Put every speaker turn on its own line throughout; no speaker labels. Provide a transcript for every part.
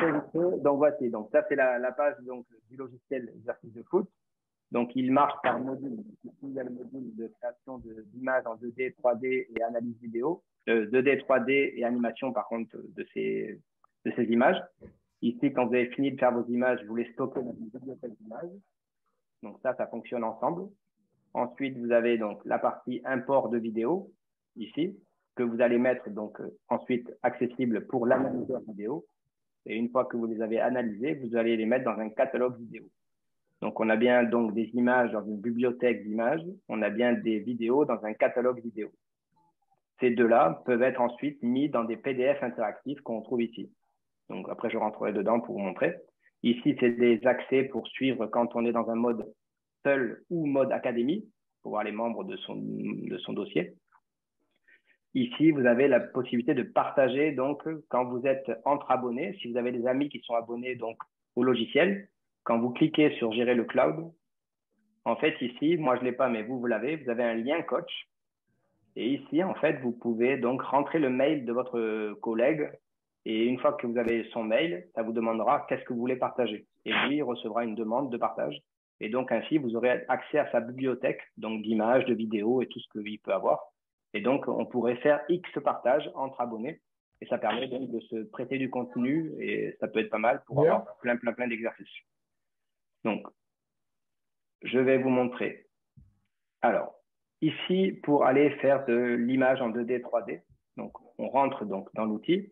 Donc voici, donc ça c'est la page donc, du logiciel exercice de foot. Donc il marche par module. Ici, il y a le module de création d'images en 2D, 3D et analyse vidéo. 2D, 3D et animation par contre de ces images. Ici, quand vous avez fini de faire vos images, vous les stockez dans une bibliothèque d'images. Donc ça fonctionne ensemble. Ensuite, vous avez donc la partie import de vidéo, ici, que vous allez mettre donc ensuite accessible pour l'analyseur vidéo. Et une fois que vous les avez analysés, vous allez les mettre dans un catalogue vidéo. Donc, on a bien donc des images dans une bibliothèque d'images. On a bien des vidéos dans un catalogue vidéo. Ces deux-là peuvent être ensuite mis dans des PDF interactifs qu'on trouve ici. Donc, après, je rentrerai dedans pour vous montrer. Ici, c'est des accès pour suivre quand on est dans un mode seul ou mode académie, pour voir les membres de son dossier. Ici, vous avez la possibilité de partager, donc, quand vous êtes entre abonnés, si vous avez des amis qui sont abonnés donc, au logiciel, quand vous cliquez sur Gérer le cloud, en fait, ici, moi, je ne l'ai pas, mais vous l'avez, vous avez un lien coach. Et ici, en fait, vous pouvez donc rentrer le mail de votre collègue. Et une fois que vous avez son mail, ça vous demandera qu'est-ce que vous voulez partager. Et lui, il recevra une demande de partage. Et donc, ainsi, vous aurez accès à sa bibliothèque, donc d'images, de vidéos et tout ce qu'il peut avoir. Et donc, on pourrait faire X partages entre abonnés. Et ça permet donc de se prêter du contenu et ça peut être pas mal pour avoir plein d'exercices. Donc, je vais vous montrer. Alors, ici, pour aller faire de l'image en 2D, 3D, donc on rentre donc dans l'outil.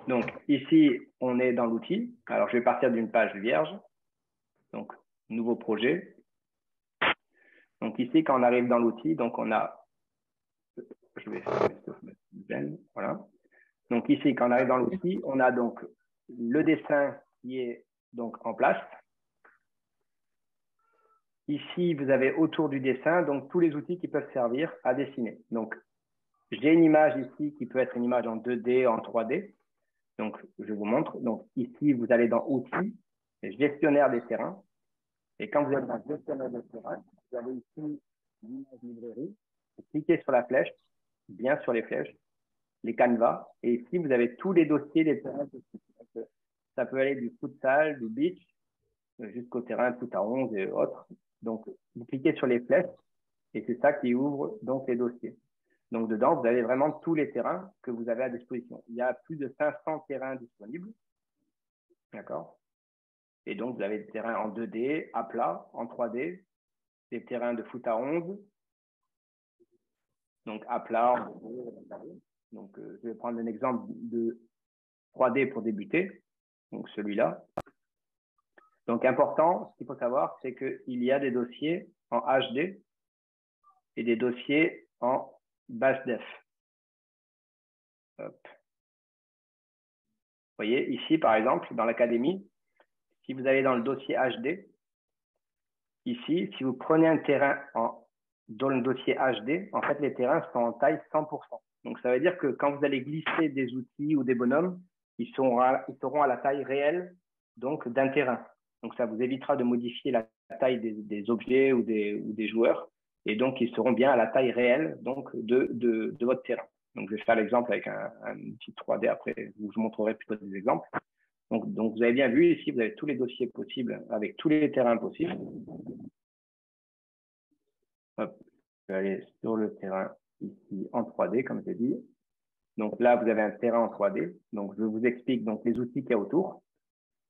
Donc ici, on est dans l'outil. Alors, je vais partir d'une page vierge. Donc, nouveau projet. Donc ici, quand on arrive dans l'outil, donc on a... Je vais faire... Voilà. Donc ici, quand on arrive dans l'outil, on a donc le dessin qui est donc en place. Ici, vous avez autour du dessin donc tous les outils qui peuvent servir à dessiner. Donc, j'ai une image ici qui peut être une image en 2D, en 3D. Donc, je vous montre. Donc, ici, vous allez dans Outils, Gestionnaire des terrains. Et quand vous êtes dans Gestionnaire des terrains, vous avez ici l'image librairie. Vous cliquez sur la flèche, bien sur les flèches, les canevas. Et ici, vous avez tous les dossiers des terrains possibles. Ça peut aller du futsal, du beach, jusqu'au terrain foot à 11 et autres. Donc, vous cliquez sur les flèches et c'est ça qui ouvre donc les dossiers. Donc, dedans, vous avez vraiment tous les terrains que vous avez à disposition. Il y a plus de 500 terrains disponibles. D'accord? Et donc, vous avez des terrains en 2D, à plat, en 3D, des terrains de foot à 11, donc à plat, en 2D. Donc, je vais prendre un exemple de 3D pour débuter. Donc, celui-là. Donc, important, ce qu'il faut savoir, c'est qu'il y a des dossiers en HD et des dossiers en basse def. Hop. Vous voyez, ici, par exemple, dans l'académie, si vous allez dans le dossier HD, ici, si vous prenez un terrain dans le dossier HD, en fait, les terrains sont en taille 100%. Donc, ça veut dire que quand vous allez glisser des outils ou des bonhommes, ils seront à la taille réelle donc d'un terrain. Donc, ça vous évitera de modifier la taille des objets ou des joueurs. Et donc, ils seront bien à la taille réelle donc, de votre terrain. Donc, je vais faire l'exemple avec un petit 3D après, où je montrerai plutôt des exemples. Donc, vous avez bien vu, ici, vous avez tous les dossiers possibles avec tous les terrains possibles. Hop, je vais aller sur le terrain ici en 3D, comme j'ai dit. Donc là, vous avez un terrain en 3D. Donc, je vous explique donc, les outils qu'il y a autour.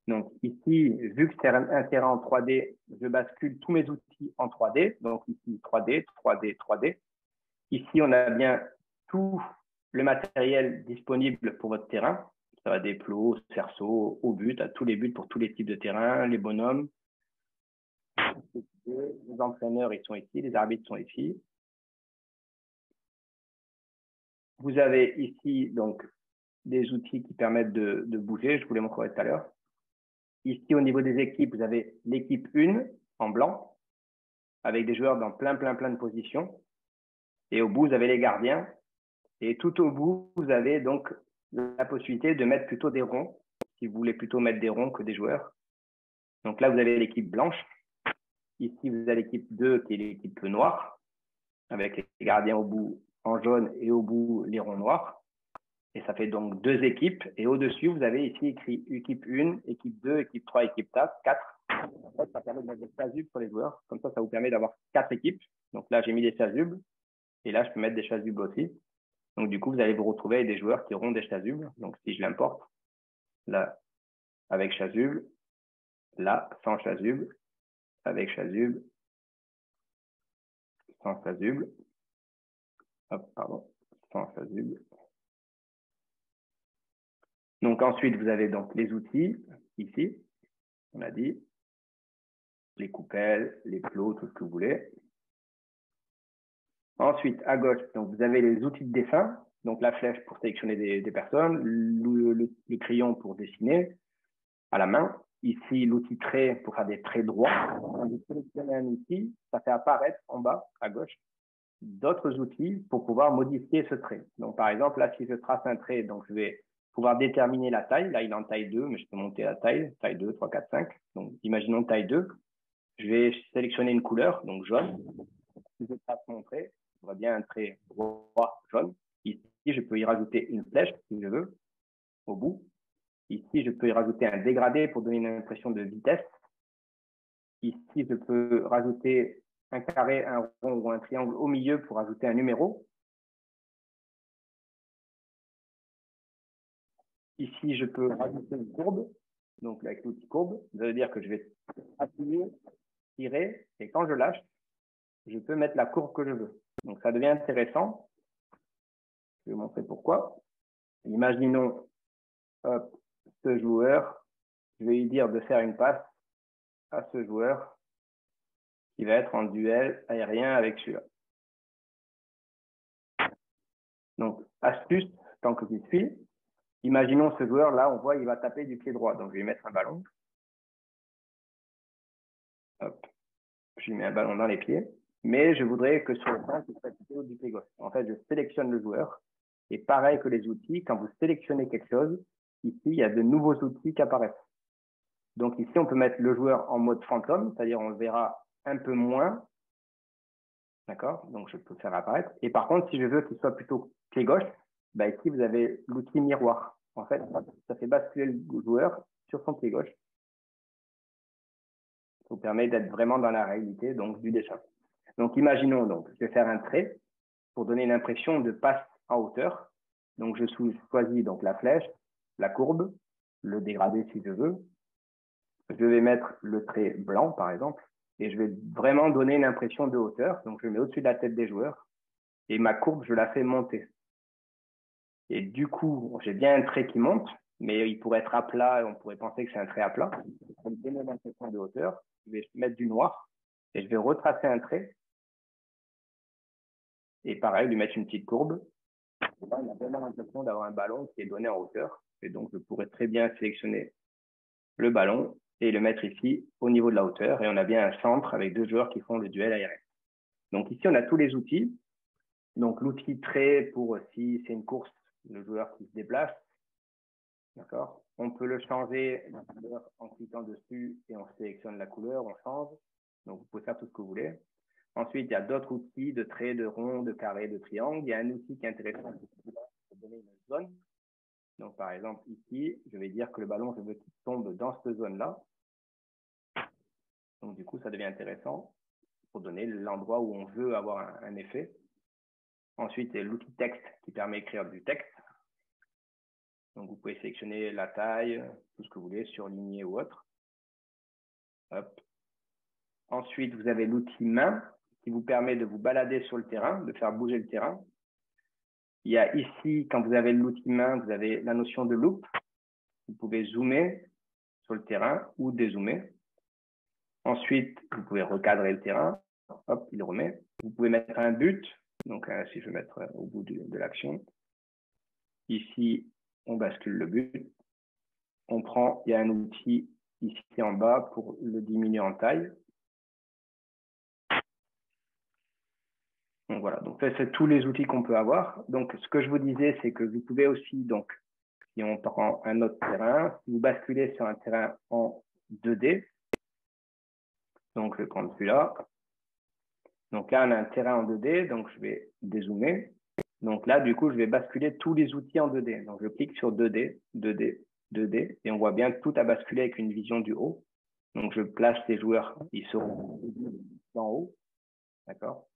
Donc ici, vu que c'est un terrain en 3D, je bascule tous mes outils en 3D. Donc ici, 3D, 3D, 3D. Ici, on a bien tout le matériel disponible pour votre terrain. Ça va des plots, cerceaux, au but, à tous les buts pour tous les types de terrains, les bonhommes. Les entraîneurs, ils sont ici, les arbitres sont ici. Vous avez ici donc des outils qui permettent de bouger, je vous les montrerai tout à l'heure. Ici, au niveau des équipes, vous avez l'équipe 1 en blanc, avec des joueurs dans plein de positions. Et au bout, vous avez les gardiens. Et tout au bout, vous avez donc la possibilité de mettre plutôt des ronds, si vous voulez plutôt mettre des ronds que des joueurs. Donc là, vous avez l'équipe blanche. Ici, vous avez l'équipe 2 qui est l'équipe noire, avec les gardiens au bout en jaune et au bout les ronds noirs. Et ça fait donc 2 équipes. Et au-dessus, vous avez ici écrit équipe 1, équipe 2, équipe 3, équipe 4. En fait, ça permet de mettre des chasubles sur les joueurs. Comme ça vous permet d'avoir 4 équipes. Donc là, j'ai mis des chasubles. Et là, je peux mettre des chasubles aussi. Donc du coup, vous allez vous retrouver avec des joueurs qui auront des chasubles. Donc si je l'importe, là, avec chasuble, là, sans chasuble, avec chasuble, sans chasuble, hop, pardon, sans chasuble. Donc ensuite, vous avez donc les outils, ici, on a dit, les coupelles, les plots, tout ce que vous voulez. Ensuite, à gauche, donc vous avez les outils de dessin, donc la flèche pour sélectionner des personnes, le crayon pour dessiner à la main. Ici, l'outil trait pour faire des traits droits. Quand vous sélectionnez un outil, ça fait apparaître en bas, à gauche, d'autres outils pour pouvoir modifier ce trait. Donc, par exemple, là, si je trace un trait, donc je vais pouvoir déterminer la taille. Là, il est en taille 2, mais je peux monter la taille 2, 3, 4, 5. Donc, imaginons taille 2. Je vais sélectionner une couleur, donc jaune. Si je trace mon trait, je vois bien un trait droit jaune. Ici, je peux y rajouter une flèche, si je veux, au bout. Ici, je peux y rajouter un dégradé pour donner une impression de vitesse. Ici, je peux rajouter un carré, un rond ou un triangle au milieu pour ajouter un numéro. Ici, je peux rajouter une courbe. Donc, avec l'outil courbe, ça veut dire que je vais appuyer, tirer, et quand je lâche, je peux mettre la courbe que je veux. Donc, ça devient intéressant. Je vais vous montrer pourquoi. Imaginons, hop, ce joueur, je vais lui dire de faire une passe à ce joueur qui va être en duel aérien avec celui-là. Donc, astuce, tant que j'y suis, imaginons ce joueur-là, on voit, il va taper du pied droit. Donc, je vais lui mettre un ballon. Hop, je lui mets un ballon dans les pieds. Mais je voudrais que sur le point, il soit plutôt du pied gauche. En fait, je sélectionne le joueur. Et pareil que les outils, quand vous sélectionnez quelque chose, ici, il y a de nouveaux outils qui apparaissent. Donc ici, on peut mettre le joueur en mode fantôme, c'est-à-dire on le verra un peu moins. D'accord? Donc je peux faire apparaître. Et par contre, si je veux qu'il soit plutôt pied gauche, bah ici, vous avez l'outil miroir. En fait, ça fait basculer le joueur sur son pied gauche. Ça vous permet d'être vraiment dans la réalité donc, du dessin. Donc imaginons, donc, je vais faire un trait pour donner une impression de passe en hauteur. Donc je choisis donc la flèche, la courbe, le dégradé si je veux. Je vais mettre le trait blanc, par exemple, et je vais vraiment donner une impression de hauteur. Donc, je le mets au-dessus de la tête des joueurs, et ma courbe, je la fais monter. Et du coup, j'ai bien un trait qui monte, mais il pourrait être à plat, et on pourrait penser que c'est un trait à plat. Pour me donner l'impression de hauteur, je vais mettre du noir, et je vais retracer un trait, et pareil, lui mettre une petite courbe. Et là, on a vraiment l'impression d'avoir un ballon qui est donné en hauteur, et donc je pourrais très bien sélectionner le ballon et le mettre ici au niveau de la hauteur. Et on a bien un centre avec 2 joueurs qui font le duel aérien. Donc ici, on a tous les outils. Donc l'outil trait pour si c'est une course, le joueur qui se déplace. D'accord. On peut le changer la couleur en cliquant dessus et on sélectionne la couleur, on change. Donc vous pouvez faire tout ce que vous voulez. Ensuite, il y a d'autres outils de trait, de rond, de carré, de triangle. Il y a un outil qui est intéressant pour donner une zone. Donc, par exemple, ici, je vais dire que le ballon, je veux qu'il tombe dans cette zone-là. Donc, du coup, ça devient intéressant pour donner l'endroit où on veut avoir un effet. Ensuite, il y a l'outil texte qui permet d'écrire du texte. Donc, vous pouvez sélectionner la taille, tout ce que vous voulez, surligner ou autre. Hop. Ensuite, vous avez l'outil main qui vous permet de vous balader sur le terrain, de faire bouger le terrain. Il y a ici, quand vous avez l'outil main, vous avez la notion de loupe. Vous pouvez zoomer sur le terrain ou dézoomer. Ensuite, vous pouvez recadrer le terrain. Hop, il remet. Vous pouvez mettre un but. Donc, si je vais mettre au bout de l'action. Ici, on bascule le but. On prend, il y a un outil ici en bas pour le diminuer en taille. Donc, voilà. Donc, ça, c'est tous les outils qu'on peut avoir. Donc, ce que je vous disais, c'est que vous pouvez aussi, donc, si on prend un autre terrain, si vous basculez sur un terrain en 2D, Donc, je vais prendre celui-là. Donc là, on a un terrain en 2D, donc je vais dézoomer. Donc là, du coup, je vais basculer tous les outils en 2D. Donc, je clique sur 2D, 2D, 2D, et on voit bien que tout a basculé avec une vision du haut. Donc, je place les joueurs, ils seront d'en haut, d'accord?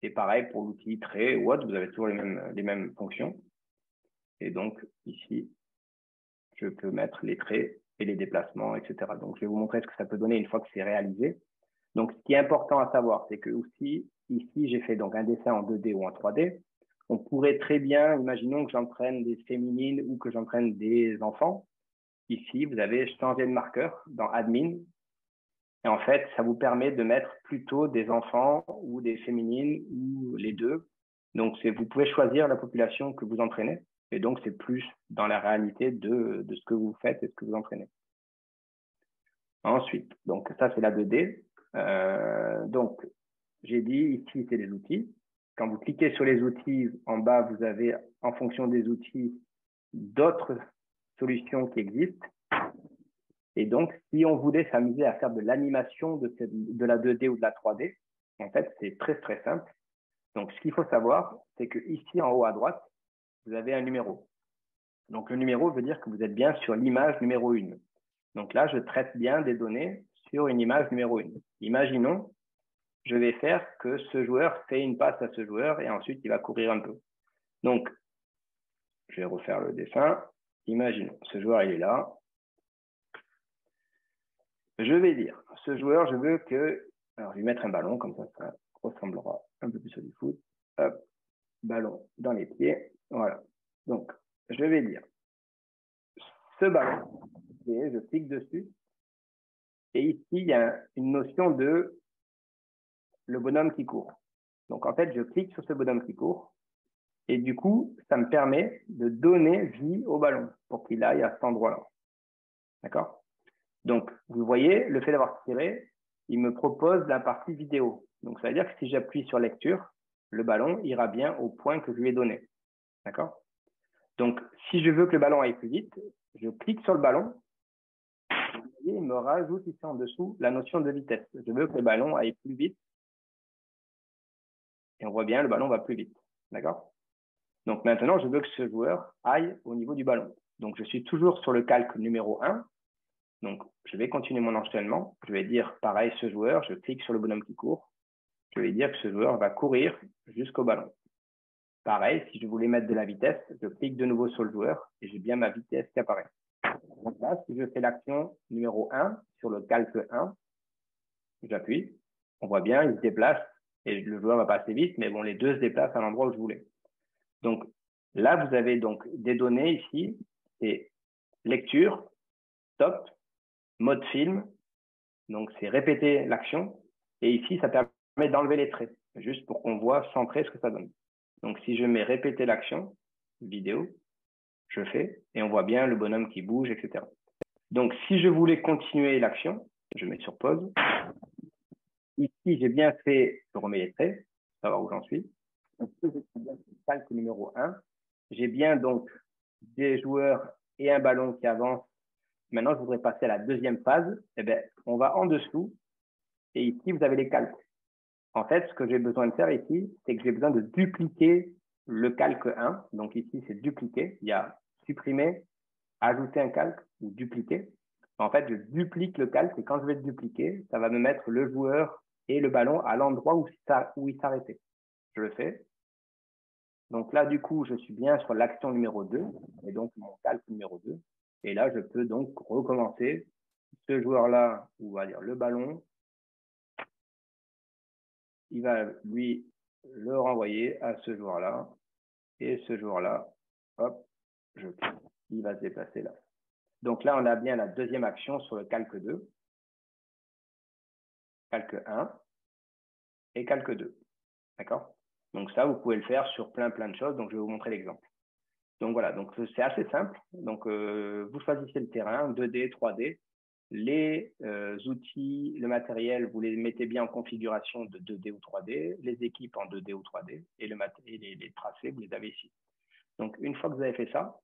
Et pareil pour l'outil trait ou autre, vous avez toujours les mêmes fonctions. Et donc, ici, je peux mettre les traits et les déplacements, etc. Donc, je vais vous montrer ce que ça peut donner une fois que c'est réalisé. Donc, ce qui est important à savoir, c'est que aussi, ici, j'ai fait donc un dessin en 2D ou en 3D. On pourrait très bien, imaginons que j'entraîne des féminines ou que j'entraîne des enfants. Ici, vous avez changé de marqueur dans Admin. Et en fait, ça vous permet de mettre plutôt des enfants ou des féminines ou les deux. Donc, vous pouvez choisir la population que vous entraînez. Et donc, c'est plus dans la réalité de ce que vous faites et ce que vous entraînez. Ensuite, donc ça, c'est la 2D. Donc, j'ai dit ici, c'est les outils. Quand vous cliquez sur les outils, en bas, vous avez, en fonction des outils, d'autres solutions qui existent. Et donc, si on voulait s'amuser à faire de l'animation de la 2D ou de la 3D, en fait, c'est très, très simple. Donc, ce qu'il faut savoir, c'est que ici, en haut à droite, vous avez un numéro. Donc, le numéro veut dire que vous êtes bien sur l'image numéro 1. Donc là, je traite bien des données sur une image numéro 1. Imaginons, je vais faire que ce joueur fait une passe à ce joueur et ensuite, il va courir un peu. Donc, je vais refaire le dessin. Imaginons, ce joueur, il est là. Je vais dire, ce joueur, je veux que... Alors, je vais mettre un ballon, comme ça ressemblera un peu plus au du foot. Hop, ballon dans les pieds. Voilà. Donc, je vais dire, ce ballon, et je clique dessus. Et ici, il y a une notion de le bonhomme qui court. Donc, en fait, je clique sur ce bonhomme qui court. Et du coup, ça me permet de donner vie au ballon pour qu'il aille à cet endroit-là. D'accord? Donc, vous voyez, le fait d'avoir tiré, il me propose la partie vidéo. Donc, ça veut dire que si j'appuie sur lecture, le ballon ira bien au point que je lui ai donné. D'accord? Donc, si je veux que le ballon aille plus vite, je clique sur le ballon. Vous voyez, il me rajoute ici en dessous la notion de vitesse. Je veux que le ballon aille plus vite. Et on voit bien, le ballon va plus vite. D'accord? Donc, maintenant, je veux que ce joueur aille au niveau du ballon. Donc, je suis toujours sur le calque numéro 1. Donc, je vais continuer mon enchaînement. Je vais dire, pareil, ce joueur, je clique sur le bonhomme qui court. Je vais dire que ce joueur va courir jusqu'au ballon. Pareil, si je voulais mettre de la vitesse, je clique de nouveau sur le joueur et j'ai bien ma vitesse qui apparaît. Donc là, si je fais l'action numéro 1 sur le calque 1, j'appuie. On voit bien, il se déplace et le joueur va pas assez vite, mais bon, les deux se déplacent à l'endroit où je voulais. Donc là, vous avez donc des données ici, c'est lecture, stop, mode film, donc c'est répéter l'action, et ici, ça permet d'enlever les traits, juste pour qu'on voit sans trait ce que ça donne. Donc si je mets répéter l'action, vidéo, je fais, et on voit bien le bonhomme qui bouge, etc. Donc si je voulais continuer l'action, je mets sur pause. Ici, j'ai bien fait, je remets les traits, pour savoir où j'en suis. Donc, calque numéro 1. J'ai bien donc des joueurs et un ballon qui avance. Maintenant, je voudrais passer à la deuxième phase. Eh bien, on va en dessous et ici, vous avez les calques. En fait, ce que j'ai besoin de faire ici, c'est que j'ai besoin de dupliquer le calque 1. Donc ici, c'est dupliquer. Il y a supprimer, ajouter un calque ou dupliquer. En fait, je duplique le calque et quand je vais le dupliquer, ça va me mettre le joueur et le ballon à l'endroit où il s'arrêtait. Je le fais. Donc là, du coup, je suis bien sur l'action numéro 2 et donc mon calque numéro 2. Et là, je peux donc recommencer. Ce joueur-là, on va dire le ballon, il va, lui, le renvoyer à ce joueur-là. Et ce joueur-là, hop, il va se déplacer là. Donc là, on a bien la deuxième action sur le calque 2, calque 1 et calque 2. D'accord? Donc ça, vous pouvez le faire sur plein de choses. Donc, je vais vous montrer l'exemple. Donc voilà, donc c'est assez simple. Donc vous choisissez le terrain, 2D, 3D. Les outils, le matériel, vous les mettez bien en configuration de 2D ou 3D. Les équipes en 2D ou 3D. Et les tracés, vous les avez ici. Donc une fois que vous avez fait ça,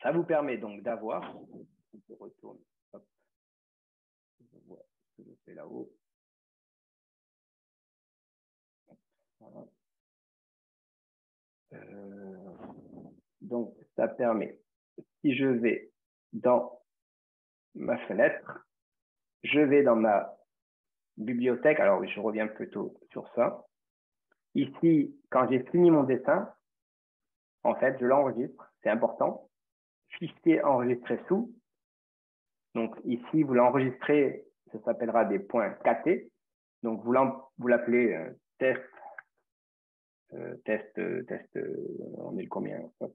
ça vous permet donc d'avoir, je retourne, hop, que je fais là-haut. Voilà. Donc, ça permet, si je vais dans ma fenêtre, je vais dans ma bibliothèque. Alors, je reviens plutôt sur ça. Ici, quand j'ai fini mon dessin, en fait, je l'enregistre. C'est important. Fichier enregistré sous. Donc, ici, vous l'enregistrez, ça s'appellera des points KT. Donc, vous l'appelez test, on est le combien? Hop.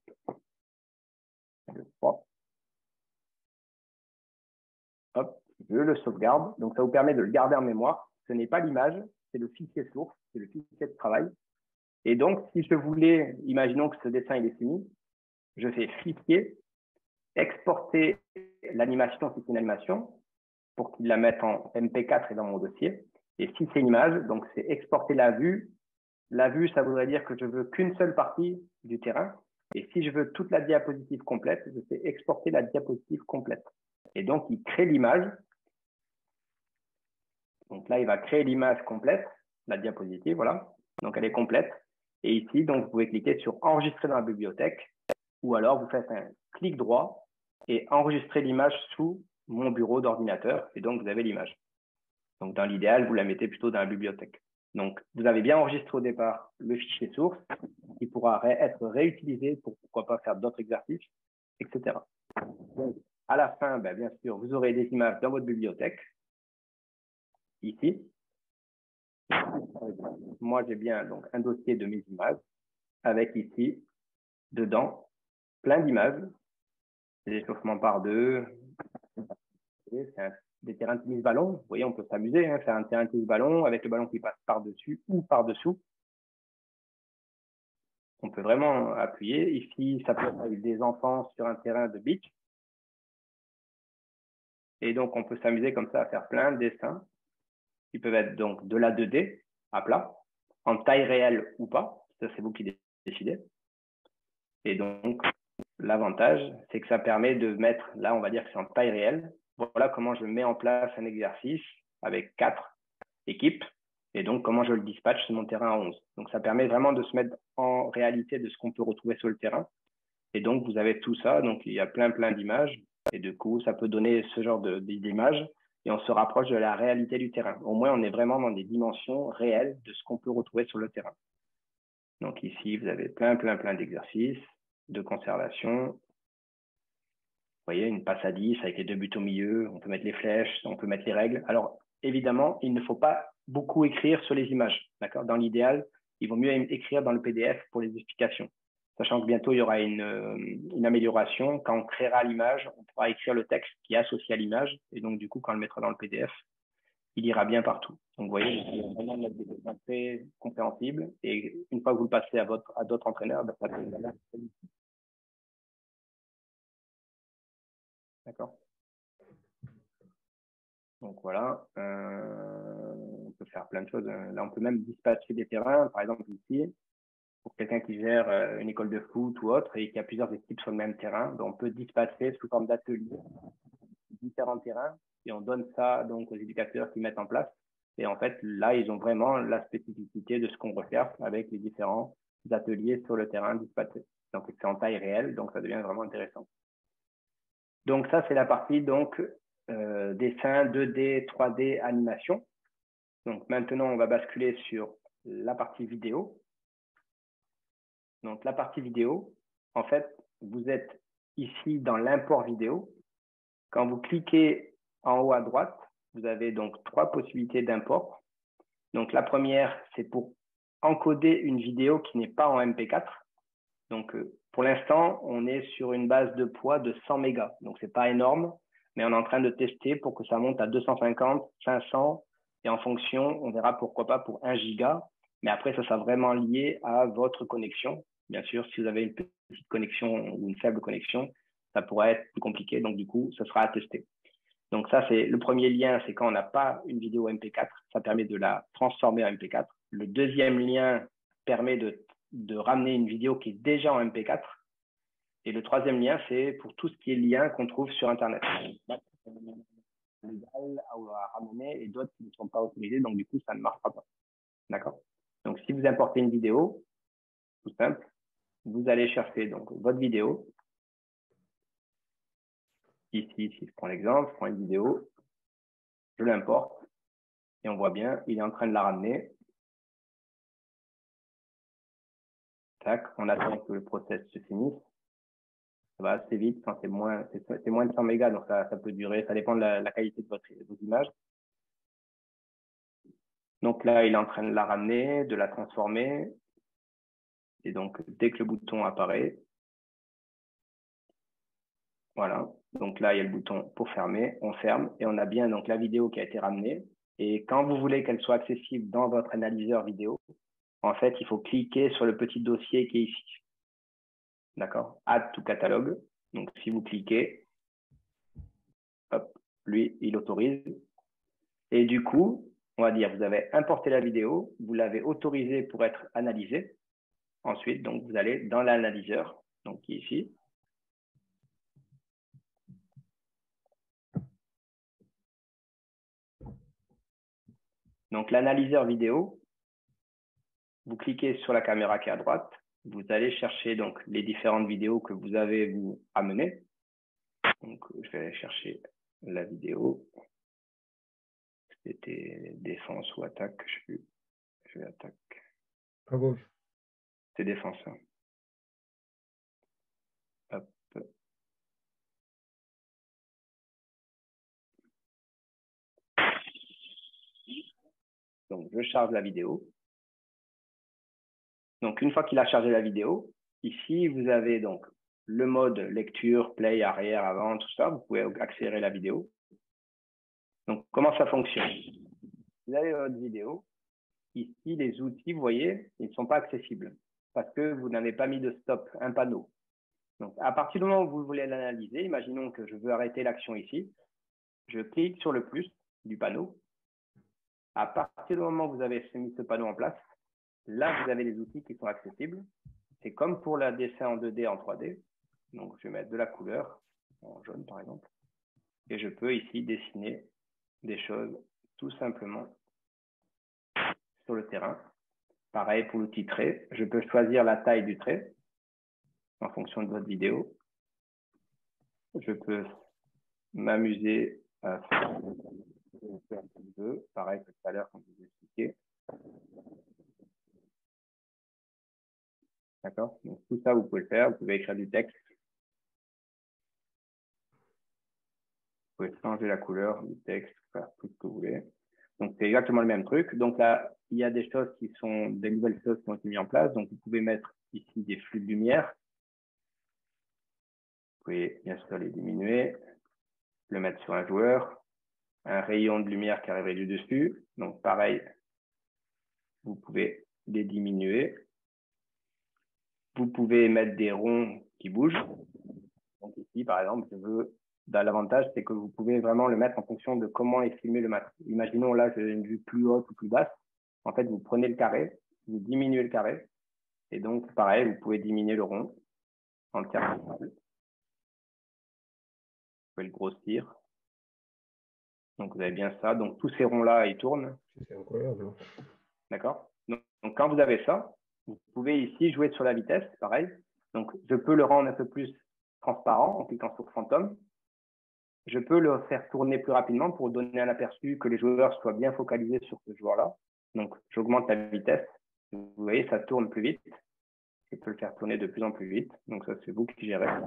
Le 3. Hop, je le sauvegarde. Donc, ça vous permet de le garder en mémoire. Ce n'est pas l'image, c'est le fichier source, c'est le fichier de travail. Et donc, si je voulais, imaginons que ce dessin il est fini, je fais fichier, exporter l'animation si c'est une animation, pour qu'il la mette en MP4 et dans mon dossier. Et si c'est une image, donc c'est exporter la vue. La vue, ça voudrait dire que je veux qu'une seule partie du terrain. Et si je veux toute la diapositive complète, je fais exporter la diapositive complète. Et donc, il crée l'image. Donc là, il va créer l'image complète, la diapositive, voilà. Donc, elle est complète. Et ici, donc, vous pouvez cliquer sur enregistrer dans la bibliothèque, ou alors vous faites un clic droit et enregistrer l'image sous mon bureau d'ordinateur. Et donc, vous avez l'image. Donc, dans l'idéal, vous la mettez plutôt dans la bibliothèque. Donc, vous avez bien enregistré au départ le fichier source qui pourra être réutilisé pour, pourquoi pas, faire d'autres exercices, etc. Donc, à la fin, bien sûr, vous aurez des images dans votre bibliothèque, ici. Moi, j'ai bien donc un dossier de mes images avec ici, dedans, plein d'images, des échauffements par deux, c'est des terrains de tennis ballon. Vous voyez, on peut s'amuser, hein, faire un terrain de tennis ballon avec le ballon qui passe par-dessus ou par-dessous. On peut vraiment appuyer. Ici, ça peut être avec des enfants sur un terrain de beach. Et donc, on peut s'amuser comme ça à faire plein de dessins qui peuvent être donc de la 2D à plat, en taille réelle ou pas. Ça, c'est vous qui décidez. Et donc, l'avantage, c'est que ça permet de mettre, là, on va dire que c'est en taille réelle. Voilà comment je mets en place un exercice avec 4 équipes. Et donc, comment je le dispatche sur mon terrain à 11. Donc, ça permet vraiment de se mettre en réalité de ce qu'on peut retrouver sur le terrain. Et donc, vous avez tout ça. Donc, il y a plein d'images. Et du coup, ça peut donner ce genre d'images. Et on se rapproche de la réalité du terrain. Au moins, on est vraiment dans des dimensions réelles de ce qu'on peut retrouver sur le terrain. Donc, ici, vous avez plein d'exercices de conservation. Vous voyez, une passe à 10 avec les 2 buts au milieu. On peut mettre les flèches, on peut mettre les règles. Alors, évidemment, il ne faut pas beaucoup écrire sur les images. D'accord ? Dans l'idéal, il vaut mieux écrire dans le PDF pour les explications. Sachant que bientôt, il y aura une amélioration. Quand on créera l'image, on pourra écrire le texte qui est associé à l'image. Et donc, du coup, quand on le mettra dans le PDF, il ira bien partout. Donc, vous voyez, c'est vraiment des dessins très compréhensibles. Et une fois que vous le passez à d'autres entraîneurs, ça peut être d'accord. Donc voilà, on peut faire plein de choses. Là, on peut même dispatcher des terrains. Par exemple, ici, pour quelqu'un qui gère une école de foot ou autre et qui a plusieurs équipes sur le même terrain, donc on peut dispatcher sous forme d'ateliers différents terrains et on donne ça donc aux éducateurs qui mettent en place. Et en fait, là, ils ont vraiment la spécificité de ce qu'on recherche avec les différents ateliers sur le terrain dispatchés. Donc, c'est en taille réelle, donc ça devient vraiment intéressant. Donc, ça, c'est la partie donc dessin 2D, 3D, animation. Donc, maintenant, on va basculer sur la partie vidéo. Donc, la partie vidéo, en fait, vous êtes ici dans l'import vidéo. Quand vous cliquez en haut à droite, vous avez donc 3 possibilités d'import. Donc, la première, c'est pour encoder une vidéo qui n'est pas en MP4. Donc, pour l'instant, on est sur une base de poids de 100 mégas. Donc, ce n'est pas énorme, mais on est en train de tester pour que ça monte à 250, 500. Et en fonction, on verra pourquoi pas pour 1 giga. Mais après, ça sera vraiment lié à votre connexion. Bien sûr, si vous avez une petite connexion ou une faible connexion, ça pourrait être plus compliqué. Donc, du coup, ce sera à tester. Donc, ça, c'est le premier lien, c'est quand on n'a pas une vidéo MP4, ça permet de la transformer en MP4. Le deuxième lien permet de ramener une vidéo qui est déjà en MP4. Et le troisième lien, c'est pour tout ce qui est lien qu'on trouve sur Internet. légales à ramener et d'autres qui ne sont pas autorisées, donc du coup, ça ne marchera pas. D'accord? Donc, si vous importez une vidéo, tout simple, vous allez chercher donc votre vidéo. Ici, si je prends l'exemple, je prends une vidéo, je l'importe et on voit bien, il est en train de la ramener. Tac, on attend que le process se finisse. Ça va assez vite, enfin, c'est moins de 100 mégas, donc ça peut durer, ça dépend de la qualité de vos images. Donc là, il est en train de la ramener, de la transformer. Et donc, dès que le bouton apparaît, voilà. Donc là, il y a le bouton pour fermer, on ferme et on a bien donc la vidéo qui a été ramenée. Et quand vous voulez qu'elle soit accessible dans votre analyseur vidéo, en fait, il faut cliquer sur le petit dossier qui est ici. D'accord? Add to catalogue. Donc, si vous cliquez, hop, lui, il autorise. Et du coup, on va dire, vous avez importé la vidéo, vous l'avez autorisée pour être analysée. Ensuite, donc, vous allez dans l'analyseur, donc qui est ici. Donc, l'analyseur vidéo, vous cliquez sur la caméra qui est à droite, vous allez chercher donc les différentes vidéos que vous avez vous amenées. Donc, je vais aller chercher la vidéo. C'était défense ou attaque, je sais plus. Je vais attaque.
À gauche.
C'est défense. Hein. Hop. Donc, je charge la vidéo. Donc, une fois qu'il a chargé la vidéo, ici, vous avez donc le mode lecture, play, arrière, avant, tout ça. Vous pouvez accélérer la vidéo. Donc, comment ça fonctionne? Vous avez votre vidéo. Ici, les outils, vous voyez, ils ne sont pas accessibles parce que vous n'avez pas mis de stop, un panneau. Donc, à partir du moment où vous voulez l'analyser, imaginons que je veux arrêter l'action ici. Je clique sur le plus du panneau. À partir du moment où vous avez mis ce panneau en place, là, vous avez les outils qui sont accessibles. C'est comme pour le dessin en 2D, en 3D. Donc, je vais mettre de la couleur, en jaune par exemple. Et je peux ici dessiner des choses tout simplement sur le terrain. Pareil pour l'outil trait. Je peux choisir la taille du trait en fonction de votre vidéo. Je peux m'amuser à faire un petit peu, pareil que tout à l'heure, comme je vous ai expliqué. D'accord? Donc, tout ça, vous pouvez le faire. Vous pouvez écrire du texte. Vous pouvez changer la couleur du texte, faire tout ce que vous voulez. Donc, c'est exactement le même truc. Donc là, il y a des choses qui sont, des nouvelles choses qui ont été mises en place. Donc, vous pouvez mettre ici des flux de lumière. Vous pouvez bien sûr les diminuer, le mettre sur un joueur, un rayon de lumière qui arriverait du dessus. Donc, pareil, vous pouvez les diminuer. Vous pouvez mettre des ronds qui bougent. Donc ici, par exemple, l'avantage, c'est que vous pouvez vraiment le mettre en fonction de comment est filmé le match. Imaginons là, j'ai une vue plus haute ou plus basse. En fait, vous prenez le carré, vous diminuez le carré. Et donc, pareil, vous pouvez diminuer le rond entièrement. Vous pouvez le grossir. Donc, vous avez bien ça. Donc, tous ces ronds-là, ils tournent.
C'est incroyable.
D'accord? Donc, quand vous avez ça, vous pouvez ici jouer sur la vitesse, pareil. Donc, je peux le rendre un peu plus transparent en cliquant sur Phantom. Je peux le faire tourner plus rapidement pour donner un aperçu que les joueurs soient bien focalisés sur ce joueur-là. Donc, j'augmente la vitesse. Vous voyez, ça tourne plus vite. Je peux le faire tourner de plus en plus vite. Donc, ça, c'est vous qui gérez.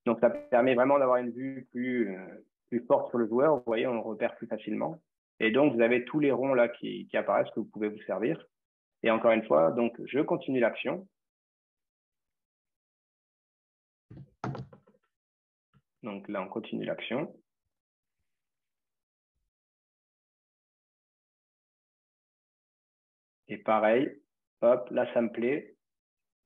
Donc, ça permet vraiment d'avoir une vue plus forte sur le joueur. Vous voyez, on le repère plus facilement. Et donc, vous avez tous les ronds là qui apparaissent que vous pouvez vous servir. Et encore une fois, donc, je continue l'action. Donc là, on continue l'action. Et pareil, hop, là, ça me plaît.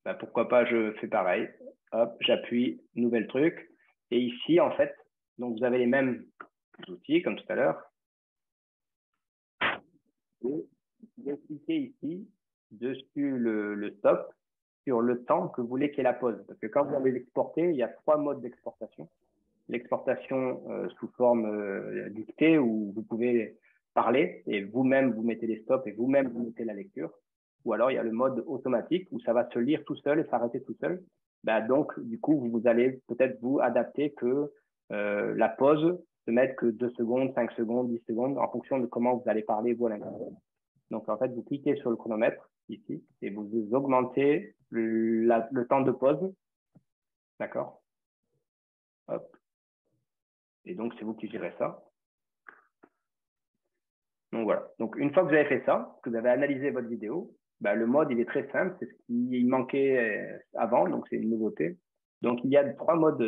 Bah, pourquoi pas, je fais pareil. Hop, j'appuie, nouvel truc. Et ici, en fait, donc vous avez les mêmes outils comme tout à l'heure. Et vous cliquez ici, dessus le stop, sur le temps que vous voulez qu'il y ait la pause. Parce que quand vous allez l'exporter, il y a 3 modes d'exportation. l'exportation sous forme dictée où vous pouvez parler et vous-même vous mettez les stops et vous-même vous mettez la lecture. Ou alors il y a le mode automatique où ça va se lire tout seul et s'arrêter tout seul. Bah, donc, du coup, vous allez peut-être vous adapter que la pause se mette que 2 secondes, 5 secondes, 10 secondes en fonction de comment vous allez parler vous à l'intérieur. Donc, en fait, vous cliquez sur le chronomètre ici et vous augmentez le temps de pause. D'accord? Hop. Et donc, c'est vous qui gérez ça. Donc, voilà. Donc, une fois que vous avez fait ça, que vous avez analysé votre vidéo, bah, le mode, il est très simple. C'est ce qui manquait avant. Donc, c'est une nouveauté. Donc, il y a 3 modes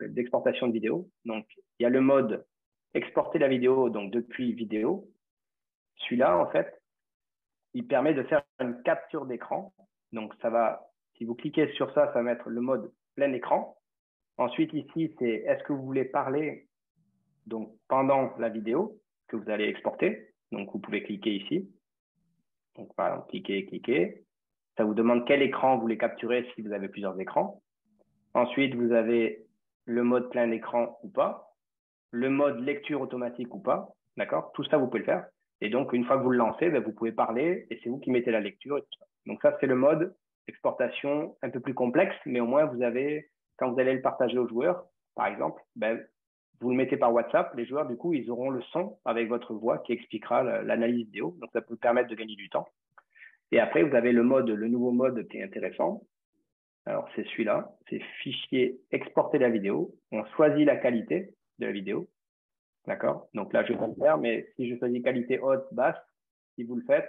d'exportation de vidéo. Donc, il y a le mode exporter la vidéo donc depuis vidéo. Celui-là, en fait, il permet de faire une capture d'écran. Donc, ça va, si vous cliquez sur ça, ça va mettre le mode plein écran. Ensuite, ici, c'est est-ce que vous voulez parler donc pendant la vidéo que vous allez exporter. Donc, vous pouvez cliquer ici. Donc, par exemple, cliquez. Ça vous demande quel écran vous voulez capturer si vous avez plusieurs écrans. Ensuite, vous avez le mode plein écran ou pas, le mode lecture automatique ou pas. D'accord? Tout ça, vous pouvez le faire. Et donc, une fois que vous le lancez, ben, vous pouvez parler et c'est vous qui mettez la lecture et tout ça. Donc, ça, c'est le mode exportation un peu plus complexe, mais au moins, vous avez, quand vous allez le partager aux joueurs, par exemple, ben, vous le mettez par WhatsApp, les joueurs, du coup, ils auront le son avec votre voix qui expliquera l'analyse vidéo. Donc, ça peut permettre de gagner du temps. Et après, vous avez le nouveau mode qui est intéressant. Alors, c'est celui-là. C'est fichier, exporter la vidéo. On choisit la qualité de la vidéo. D'accord? Donc là, je vais pas le faire, mais si je choisis qualité haute, basse, si vous le faites,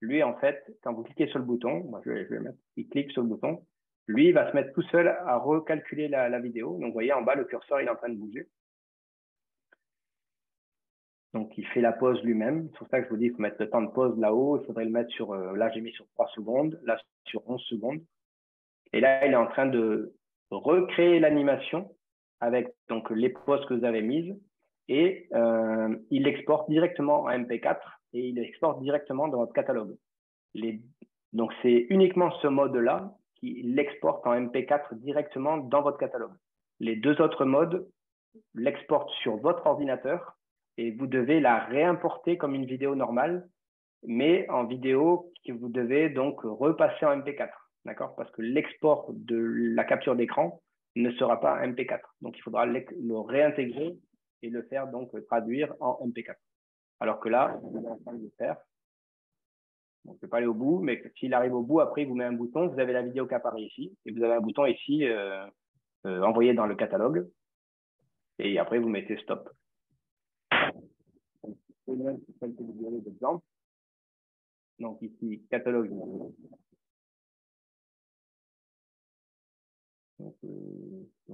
lui, en fait, quand vous cliquez sur le bouton, moi, je vais le mettre, il clique sur le bouton, lui, il va se mettre tout seul à recalculer la vidéo. Donc, vous voyez, en bas, le curseur, il est en train de bouger. Donc, il fait la pause lui-même. C'est pour ça que je vous dis, il faut mettre le temps de pause là-haut. Il faudrait le mettre sur, là, j'ai mis sur 3 secondes, là, sur 11 secondes. Et là, il est en train de recréer l'animation avec donc les pauses que vous avez mises et il l'exporte directement en MP4 et il l'exporte directement dans votre catalogue. Donc, c'est uniquement ce mode-là qui l'exporte en MP4 directement dans votre catalogue. Les 2 autres modes l'exportent sur votre ordinateur et vous devez la réimporter comme une vidéo normale, mais en vidéo que vous devez donc repasser en MP4. D'accord? Parce que l'export de la capture d'écran ne sera pas MP4. Donc, il faudra le réintégrer et le faire donc traduire en MP4. Alors que là, vous êtes en train de le faire. On ne peut pas aller au bout, mais s'il arrive au bout, après, il vous met un bouton. Vous avez la vidéo qui apparaît ici et vous avez un bouton ici envoyé dans le catalogue. Et après, vous mettez stop. C'est même quelques vidéos d'exemple. Donc ici, catalogue.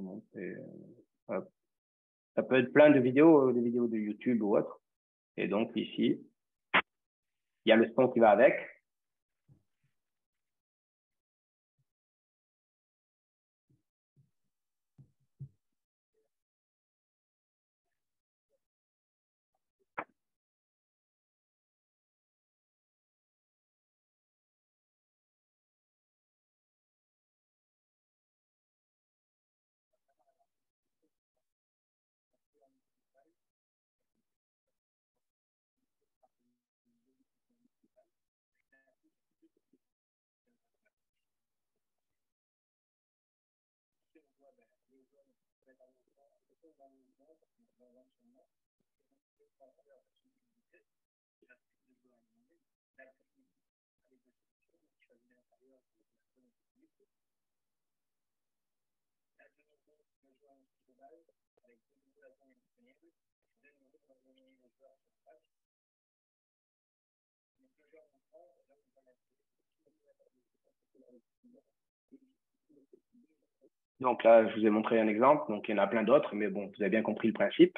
Donc, ça peut être plein de vidéos, des vidéos de YouTube ou autre. Et donc ici, il y a le son qui va avec. Donc là, je vous ai montré un exemple. Donc il y en a plein d'autres, mais bon, vous avez bien compris le principe.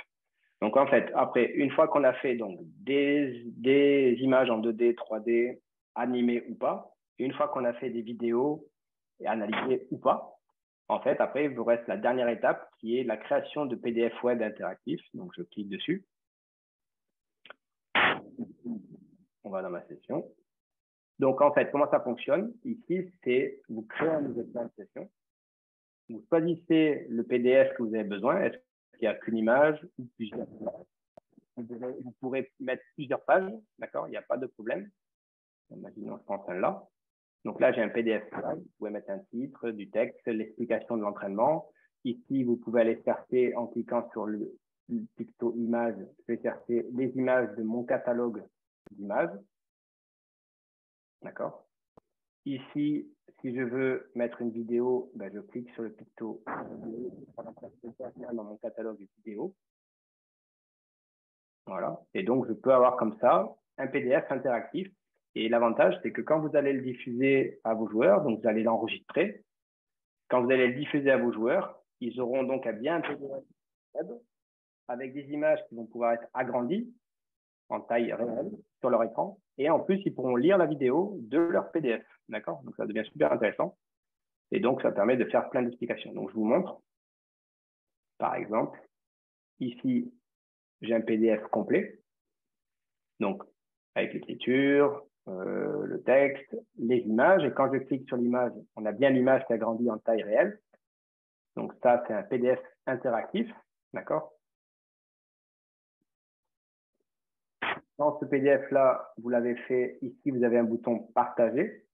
Donc en fait, après, une fois qu'on a fait donc des images en 2D, 3D, animées ou pas, et une fois qu'on a fait des vidéos analysées ou pas, en fait, après, il vous reste la dernière étape qui est la création de PDF web interactif. Donc je clique dessus. On va dans ma session. Donc en fait, comment ça fonctionne? Ici, c'est vous créez un nouveau plan de session. Vous choisissez le PDF que vous avez besoin. Est-ce qu'il n'y a qu'une image ou plusieurs images? Vous pourrez mettre plusieurs pages, d'accord? Il n'y a pas de problème. Imaginons, je prends celle-là. Donc là, j'ai un PDF. Vous pouvez mettre un titre, du texte, l'explication de l'entraînement. Ici, vous pouvez aller chercher en cliquant sur le picto image. Je vais chercher les images de mon catalogue d'images. D'accord? Ici, si je veux mettre une vidéo, ben, je clique sur le picto dans mon catalogue vidéo. Voilà. Et donc, je peux avoir comme ça un PDF interactif. Et l'avantage, c'est que quand vous allez le diffuser à vos joueurs, donc vous allez l'enregistrer, quand vous allez le diffuser à vos joueurs, ils auront donc un bien PDF web avec des images qui vont pouvoir être agrandies en taille réelle sur leur écran. Et en plus, ils pourront lire la vidéo de leur PDF. D'accord? Donc, ça devient super intéressant. Et donc, ça permet de faire plein d'explications. Donc, je vous montre. Par exemple, ici, j'ai un PDF complet. Donc, avec l'écriture, le texte, les images. Et quand je clique sur l'image, on a bien l'image qui a grandi en taille réelle. Donc, ça, c'est un PDF interactif. D'accord? Dans ce PDF-là, vous l'avez fait. Ici, vous avez un bouton partager.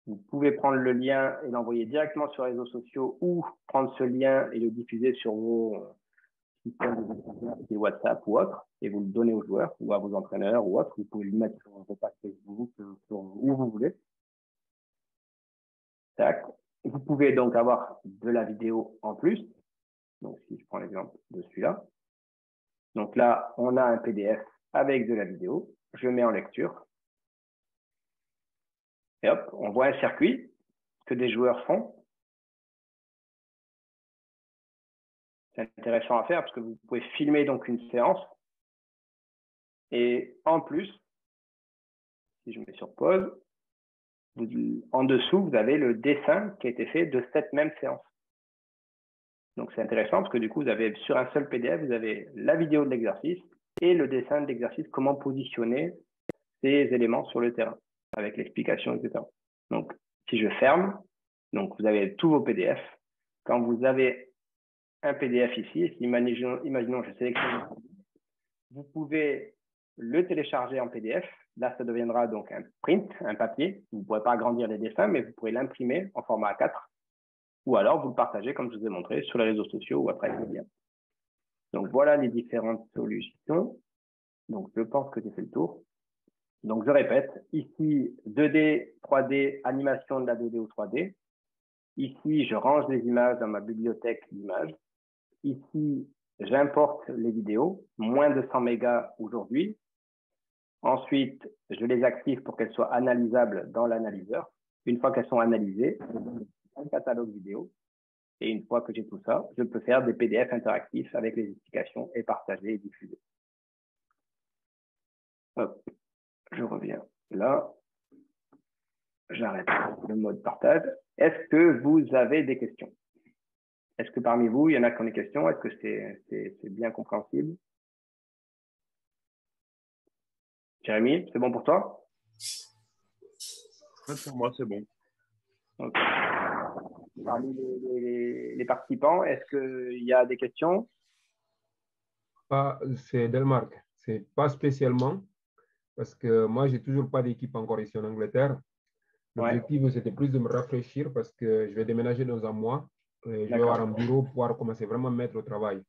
Vous pouvez prendre le lien et l'envoyer directement sur les réseaux sociaux ou prendre ce lien et le diffuser sur vos systèmes de WhatsApp ou autre et vous le donnez aux joueurs ou à vos entraîneurs ou autre. Vous pouvez le mettre sur vos pages Facebook, sur où vous voulez. Tac. Vous pouvez donc avoir de la vidéo en plus. Donc, si je prends l'exemple de celui-là. Donc là, on a un PDF avec de la vidéo. Je mets en lecture. Et hop, on voit un circuit que des joueurs font. C'est intéressant à faire parce que vous pouvez filmer donc une séance. Et en plus, si je mets sur pause, en dessous, vous avez le dessin qui a été fait de cette même séance. Donc, c'est intéressant parce que du coup, vous avez sur un seul PDF, vous avez la vidéo de l'exercice et le dessin de l'exercice, comment positionner ces éléments sur le terrain avec l'explication, etc. Donc, si je ferme, donc vous avez tous vos PDF. Quand vous avez un PDF ici, imaginons je sélectionne, vous pouvez le télécharger en PDF. Là, ça deviendra donc un print, un papier. Vous ne pourrez pas agrandir les dessins, mais vous pourrez l'imprimer en format A4. Ou alors, vous le partagez, comme je vous ai montré, sur les réseaux sociaux ou après le lien. Donc, voilà les différentes solutions. Donc, je pense que j'ai fait le tour. Donc, je répète, ici, 2D, 3D, animation de la 2D ou 3D. Ici, je range les images dans ma bibliothèque d'images. Ici, j'importe les vidéos, moins de 100 mégas aujourd'hui. Ensuite, je les active pour qu'elles soient analysables dans l'analyseur. Une fois qu'elles sont analysées, je donne un catalogue vidéo. Et une fois que j'ai tout ça, je peux faire des PDF interactifs avec les explications et partager et diffuser. Hop, je reviens là. J'arrête le mode partage. Est-ce que vous avez des questions? Est-ce que parmi vous, il y en a qui ont des questions? Est-ce que c'est bien compréhensible? Jérémy, c'est bon pour toi?
Ouais, pour moi, c'est bon.
Okay. Parmi les participants, est-ce qu'il y a des questions?
C'est Delmark. C'est pas spécialement, parce que moi, j'ai toujours pas d'équipe encore ici en Angleterre. L'objectif, c'était plus de me rafraîchir parce que je vais déménager dans un mois. Et je vais avoir un bureau pour pouvoir commencer vraiment à me mettre au travail.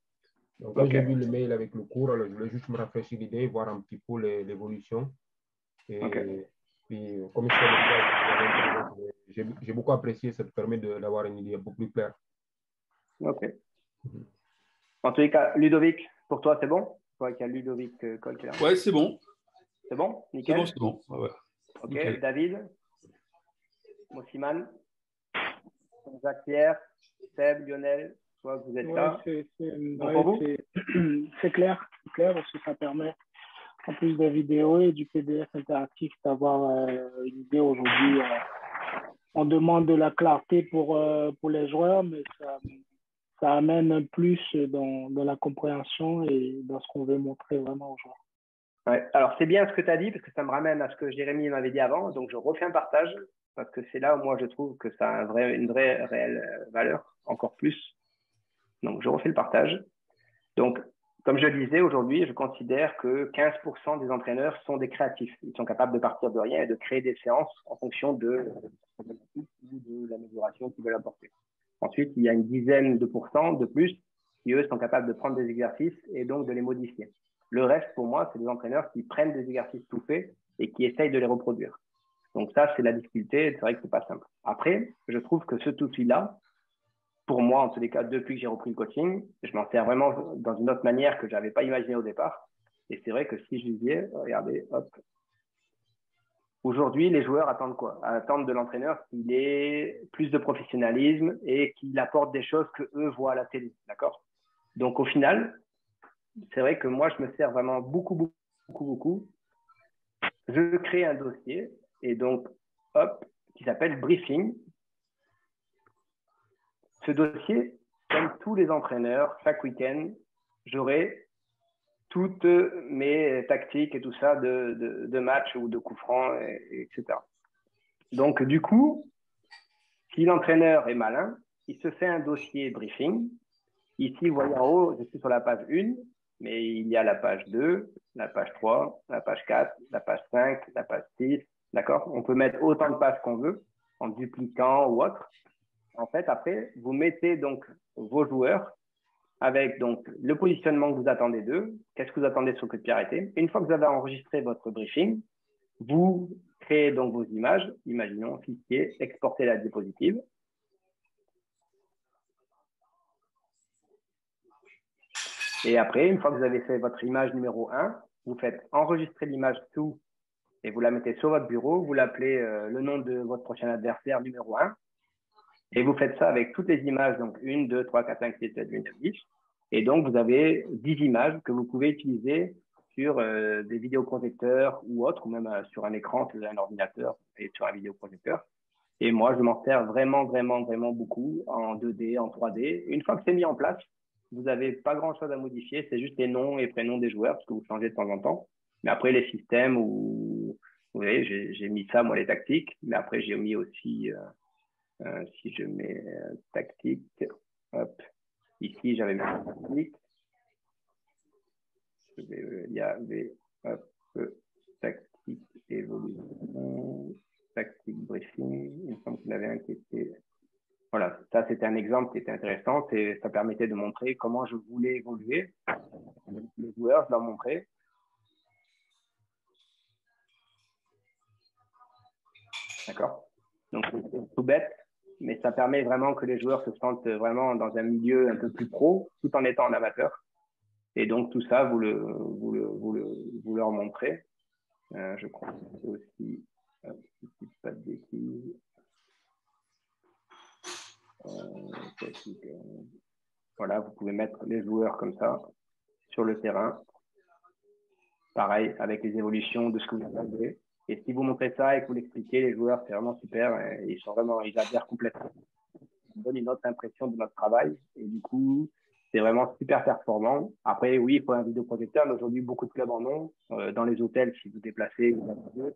Donc, quand j'ai vu le mail avec le cours, alors, je voulais juste me rafraîchir l'idée, voir un petit peu l'évolution. Et puis, comme j'ai beaucoup apprécié, ça te permet d'avoir une idée beaucoup plus claire.
Ok. En tous les cas, Ludovic, pour toi, c'est bon? Toi qui as Ludovic Col qui est là.
Ouais, c'est bon.
C'est bon? Nickel?
C'est bon. Ouais.
Ok,
nickel.
David, Mossiman, Jacques-Pierre, Seb, Lionel, soit vous êtes là.
C'est clair, parce que ça permet, en plus de la vidéo et du PDF interactif, d'avoir une idée aujourd'hui. On demande de la clarté pour les joueurs, mais ça amène plus dans la compréhension et dans ce qu'on veut montrer vraiment aux joueurs.
Ouais. Alors, c'est bien ce que tu as dit, parce que ça me ramène à ce que Jérémy m'avait dit avant. Donc, je refais un partage. parce que c'est là où moi je trouve que ça a une vraie réelle valeur, encore plus. Donc, je refais le partage. Donc, comme je le disais, aujourd'hui, je considère que 15% des entraîneurs sont des créatifs. Ils sont capables de partir de rien et de créer des séances en fonction de l'amélioration qu'ils veulent apporter. Ensuite, il y a une dizaine de pourcents de plus qui, eux, sont capables de prendre des exercices et donc de les modifier. Le reste, pour moi, c'est des entraîneurs qui prennent des exercices tout faits et qui essayent de les reproduire. Donc ça, c'est la difficulté. C'est vrai que c'est pas simple. Après, je trouve que cet outil-là, pour moi, en tous les cas, depuis que j'ai repris le coaching, je m'en sers vraiment dans une autre manière que je n'avais pas imaginé au départ. Et c'est vrai que si je disais, regardez, hop, aujourd'hui, les joueurs attendent quoi? Attendent de l'entraîneur qu'il ait plus de professionnalisme et qu'il apporte des choses que eux voient à la télé, d'accord? Donc au final, c'est vrai que moi, je me sers vraiment beaucoup. Je crée un dossier et donc, hop, qui s'appelle briefing. Ce dossier, comme tous les entraîneurs, chaque week-end, j'aurai toutes mes tactiques et tout ça de match ou de coups francs, etc. Donc, du coup, si l'entraîneur est malin, il se fait un dossier briefing. Ici, vous voyez en haut, je suis sur la page 1, mais il y a la page 2, la page 3, la page 4, la page 5, la page 6, d'accord? On peut mettre autant de pages qu'on veut, en dupliquant ou autre. En fait, après, vous mettez donc vos joueurs avec donc le positionnement que vous attendez d'eux, qu'est-ce que vous attendez sur le coup de pied arrêté. Une fois que vous avez enregistré votre briefing, vous créez donc vos images, imaginons fichier, exporter la diapositive. Et après, une fois que vous avez fait votre image numéro 1, vous faites enregistrer l'image sous et vous la mettez sur votre bureau, vous l'appelez le nom de votre prochain adversaire numéro 1. Et vous faites ça avec toutes les images, donc 1, 2, 3, 4, 5, 6, 7, 8, 9, 10. Et donc, vous avez 10 images que vous pouvez utiliser sur des vidéoprojecteurs ou autres, ou même sur un écran, sur un ordinateur et sur un vidéoprojecteur. Et moi, je m'en sers vraiment beaucoup en 2D, en 3D. Et une fois que c'est mis en place, vous n'avez pas grand-chose à modifier. C'est juste les noms et prénoms des joueurs, parce que vous changez de temps en temps. Mais après, les systèmes, vous voyez, j'ai mis ça, moi, les tactiques. Mais après, j'ai mis aussi... si je mets tactique, hop, ici j'avais mis tactique, il y avait hop, tactique évolution, tactique briefing, il me semble qu'il y en avait un qui était, voilà, ça c'était un exemple qui était intéressant, et ça permettait de montrer comment je voulais évoluer. Les joueurs, je leur montrais. D'accord? Donc c'est tout bête, mais ça permet vraiment que les joueurs se sentent vraiment dans un milieu un peu plus pro, tout en étant en amateur. Et donc, tout ça, vous leur montrez. Je crois que c'est aussi, pas de bêtises. Voilà, vous pouvez mettre les joueurs comme ça sur le terrain. Pareil, avec les évolutions de ce que vous avez. Et si vous montrez ça et que vous l'expliquez, les joueurs, c'est vraiment super. Et ils adhèrent complètement. Ça donne une autre impression de notre travail. Et du coup, c'est vraiment super performant. Après, oui, il faut un vidéoprojecteur, mais aujourd'hui, beaucoup de clubs en ont. Dans les hôtels, si vous déplacez, vous avez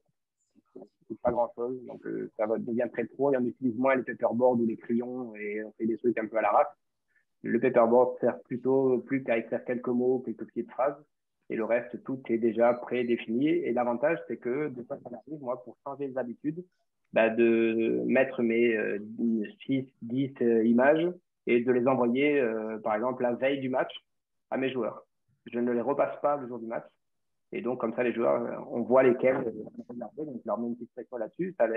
c'est pas grand-chose. Donc, ça devient très pro. Et on utilise moins les paperboards ou les crayons et on fait des trucs un peu à l'arrache. Le paperboard sert plutôt plus qu'à écrire quelques mots, quelques petites phrases. Et le reste, tout est déjà prédéfini. Et l'avantage, c'est que de fois, ça m'arrive, moi, pour changer les habitudes, de mettre mes 6, 10 images et de les envoyer, par exemple, la veille du match à mes joueurs. Je ne les repasse pas le jour du match. Et donc, comme ça, les joueurs, on voit lesquels regarder. Donc, je leur mets une petite section là-dessus. Ça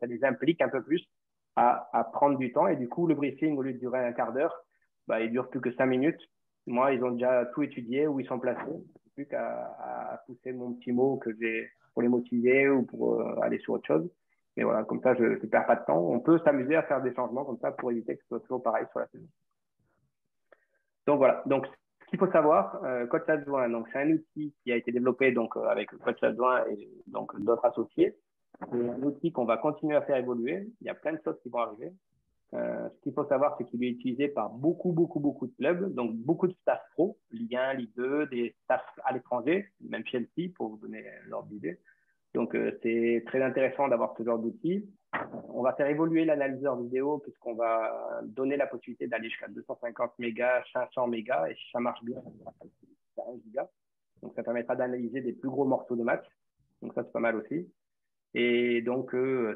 les implique un peu plus à prendre du temps. Et du coup, le briefing, au lieu de durer un quart d'heure, il dure plus que 5 minutes. Moi, ils ont déjà tout étudié, où ils sont placés. C'est plus qu'à pousser mon petit mot que j'ai pour les motiver ou pour aller sur autre chose. Mais voilà, comme ça, je ne perds pas de temps. On peut s'amuser à faire des changements comme ça pour éviter que ce soit toujours pareil sur la saison. Donc voilà. Donc, ce qu'il faut savoir, Coach Adjoint, donc c'est un outil qui a été développé donc avec Coach Adjoint et donc d'autres associés. C'est un outil qu'on va continuer à faire évoluer. Il y a plein de choses qui vont arriver. Ce qu'il faut savoir, c'est qu'il est utilisé par beaucoup de clubs, donc beaucoup de staff pro, Ligue 1, Ligue 2, des staffs à l'étranger, même Chelsea, pour vous donner l'ordre d'idée. Donc, c'est très intéressant d'avoir ce genre d'outils. On va faire évoluer l'analyseur vidéo puisqu'on va donner la possibilité d'aller jusqu'à 250 mégas, 500 mégas, et si ça marche bien, ça sera 1 giga. Donc, ça permettra d'analyser des plus gros morceaux de match. Donc, ça, c'est pas mal aussi. Et donc,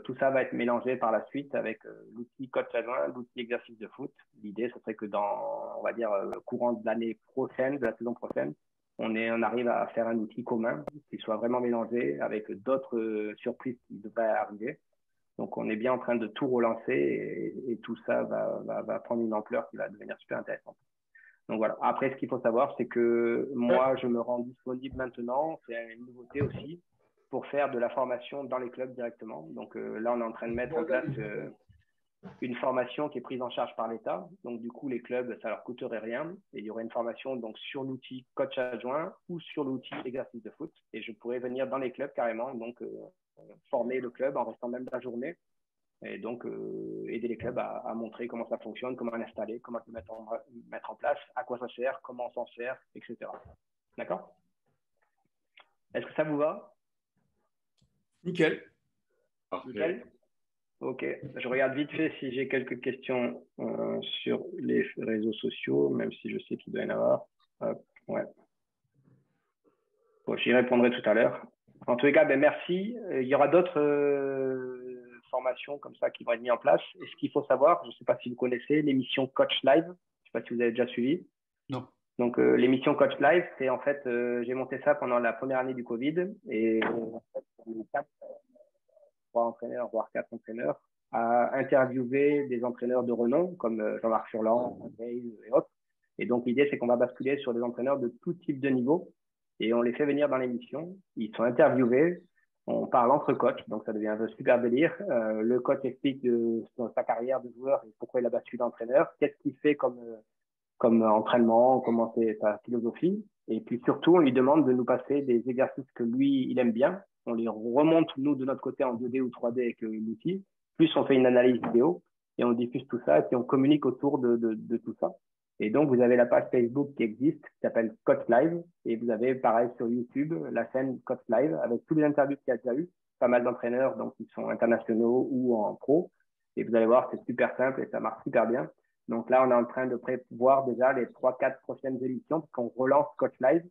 tout ça va être mélangé par la suite avec l'outil coach adjoint, l'outil exercice de foot. L'idée, ce serait que dans, on va dire, le courant de l'année prochaine, de la saison prochaine, on arrive à faire un outil commun qui soit vraiment mélangé avec d'autres surprises qui devraient arriver. Donc, on est bien en train de tout relancer et tout ça va prendre une ampleur qui va devenir super intéressante. Donc voilà. Après, ce qu'il faut savoir, c'est que moi, je me rends disponible maintenant. C'est une nouveauté aussi pour faire de la formation dans les clubs directement. Donc là, on est en train de mettre en place une formation qui est prise en charge par l'État. Donc du coup, les clubs, ça leur coûterait rien. Et il y aurait une formation donc sur l'outil coach adjoint ou sur l'outil exercice de foot. Et je pourrais venir dans les clubs carrément, donc former le club en restant même la journée. Et donc, aider les clubs à montrer comment ça fonctionne, comment l'installer, comment le mettre en place, à quoi ça sert, comment on s'en sert, etc. D'accord? Est-ce que ça vous va?
Nickel.
Nickel. Ok. Je regarde vite fait si j'ai quelques questions sur les réseaux sociaux, même si je sais qu'il doit y en avoir. Ouais. Bon, j'y répondrai tout à l'heure. En tous les cas, ben, merci. Il y aura d'autres formations comme ça qui vont être mises en place. Et ce qu'il faut savoir, je ne sais pas si vous connaissez l'émission Coach Live. Je ne sais pas si vous avez déjà suivi.
Non.
Donc, l'émission Coach Live, c'est en fait, j'ai monté ça pendant la première année du Covid. Et en fait, on est 3 entraîneurs, voire 4 entraîneurs, à interviewer des entraîneurs de renom comme Jean-Marc Furlan, André et autres. Et donc, l'idée, c'est qu'on va basculer sur des entraîneurs de tout type de niveau. Et on les fait venir dans l'émission. Ils sont interviewés. On parle entre coachs, donc ça devient un super délire. Le coach explique sa carrière de joueur et pourquoi il a basculé d'entraîneur, qu'est-ce qu'il fait comme entraînement, comment c'est sa philosophie. Et puis surtout, on lui demande de nous passer des exercices que lui, il aime bien. On les remonte, nous, de notre côté, en 2D ou 3D avec l'outil. Plus, on fait une analyse vidéo et on diffuse tout ça et puis on communique autour de tout ça. Et donc, vous avez la page Facebook qui existe, qui s'appelle Coach Live. Et vous avez, pareil, sur YouTube, la chaîne Coach Live avec tous les interviews qu'il y a déjà eu. Pas mal d'entraîneurs, donc, qui sont internationaux ou en pro. Et vous allez voir, c'est super simple et ça marche super bien. Donc là, on est en train de prévoir déjà les 3-4 prochaines émissions parce qu'on relance Coach Live.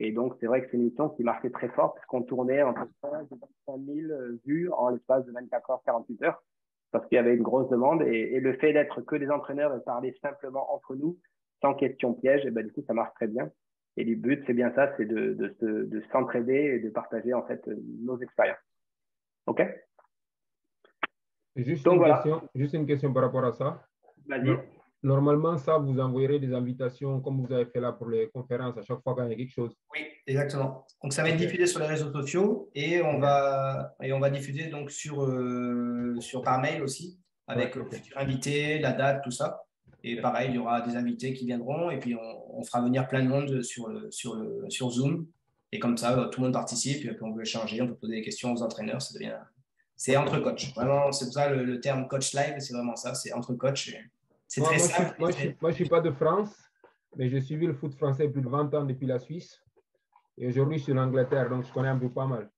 Et donc, c'est vrai que c'est une émission qui marchait très fort parce qu'on tournait entre 5 et 25 000 vues en l'espace de 24 heures, 48 heures parce qu'il y avait une grosse demande. Et le fait d'être que des entraîneurs et parler simplement entre nous, sans question piège, et ben, du coup, ça marche très bien. Et le but, c'est bien ça, c'est de s'entraider et de partager en fait nos expériences. OK?
Juste,
donc, voilà.
Juste une question par rapport à ça.
Vas-y.
Normalement, ça, vous envoyerez des invitations comme vous avez fait là pour les conférences à chaque fois qu'il y a quelque chose.
Oui, exactement. Donc, ça va être diffusé sur les réseaux sociaux et on va diffuser donc sur par mail aussi avec le futur invité, la date, tout ça. Et pareil, il y aura des invités qui viendront et puis on fera venir plein de monde sur Zoom. Et comme ça, tout le monde participe et puis on peut échanger, on peut poser des questions aux entraîneurs. C'est entre coachs. Vraiment, c'est pour ça le terme coach live, c'est vraiment ça, c'est entre coachs. C'est très simple.
Moi, je ne suis pas de France, mais j'ai suivi le foot français plus de 20 ans depuis la Suisse. Et aujourd'hui, je suis en Angleterre, donc je connais un peu pas mal.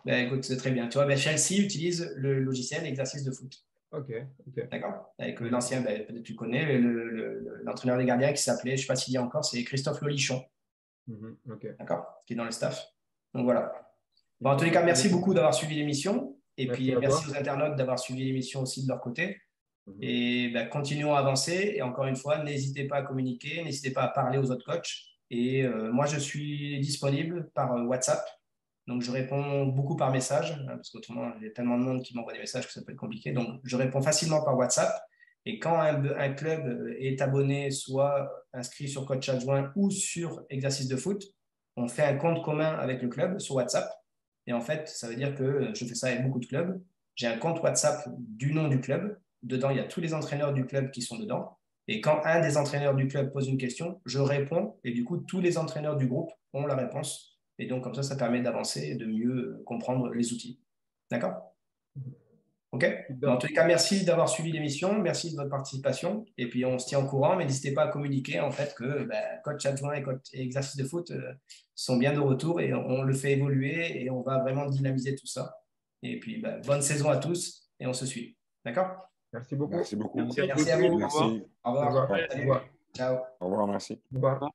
Ben, écoute, c'est très bien. Tu vois, ben, Chelsea utilise le logiciel exercice de foot.
OK.
D'accord. Avec l'ancien, ben, peut-être tu connais, l'entraîneur des gardiens qui s'appelait, je ne sais pas s'il y a encore, c'est Christophe Lolichon. D'accord. Qui est dans le staff. Donc voilà. Bon, en tous les cas, merci beaucoup d'avoir suivi l'émission. Et puis, merci aux internautes d'avoir suivi l'émission aussi de leur côté. Et ben, continuons à avancer. Et encore une fois, n'hésitez pas à communiquer, n'hésitez pas à parler aux autres coachs. Et moi, je suis disponible par WhatsApp. Donc, je réponds beaucoup par message, parce qu'autrement, il y a tellement de monde qui m'envoie des messages que ça peut être compliqué. Donc, je réponds facilement par WhatsApp. Et quand un club est abonné, soit inscrit sur Coach Adjoint ou sur Exercice de foot, on fait un compte commun avec le club sur WhatsApp. Et en fait, ça veut dire que je fais ça avec beaucoup de clubs. J'ai un compte WhatsApp du nom du club. Dedans, il y a tous les entraîneurs du club qui sont dedans. Et quand un des entraîneurs du club pose une question, je réponds. Et du coup, tous les entraîneurs du groupe ont la réponse. Et donc, comme ça permet d'avancer et de mieux comprendre les outils. D'accord ? OK. En tous les cas, merci d'avoir suivi l'émission. Merci de votre participation. Et puis, on se tient au courant. Mais n'hésitez pas à communiquer en fait que coach adjoint et coach et exercice de foot sont bien de retour et on le fait évoluer et on va vraiment dynamiser tout ça. Et puis, bonne saison à tous et on se suit. D'accord?
Merci beaucoup.
Merci beaucoup.
Merci à vous.
Merci.
Au revoir.
Au revoir.
Ciao.
Au revoir, merci.
Au revoir.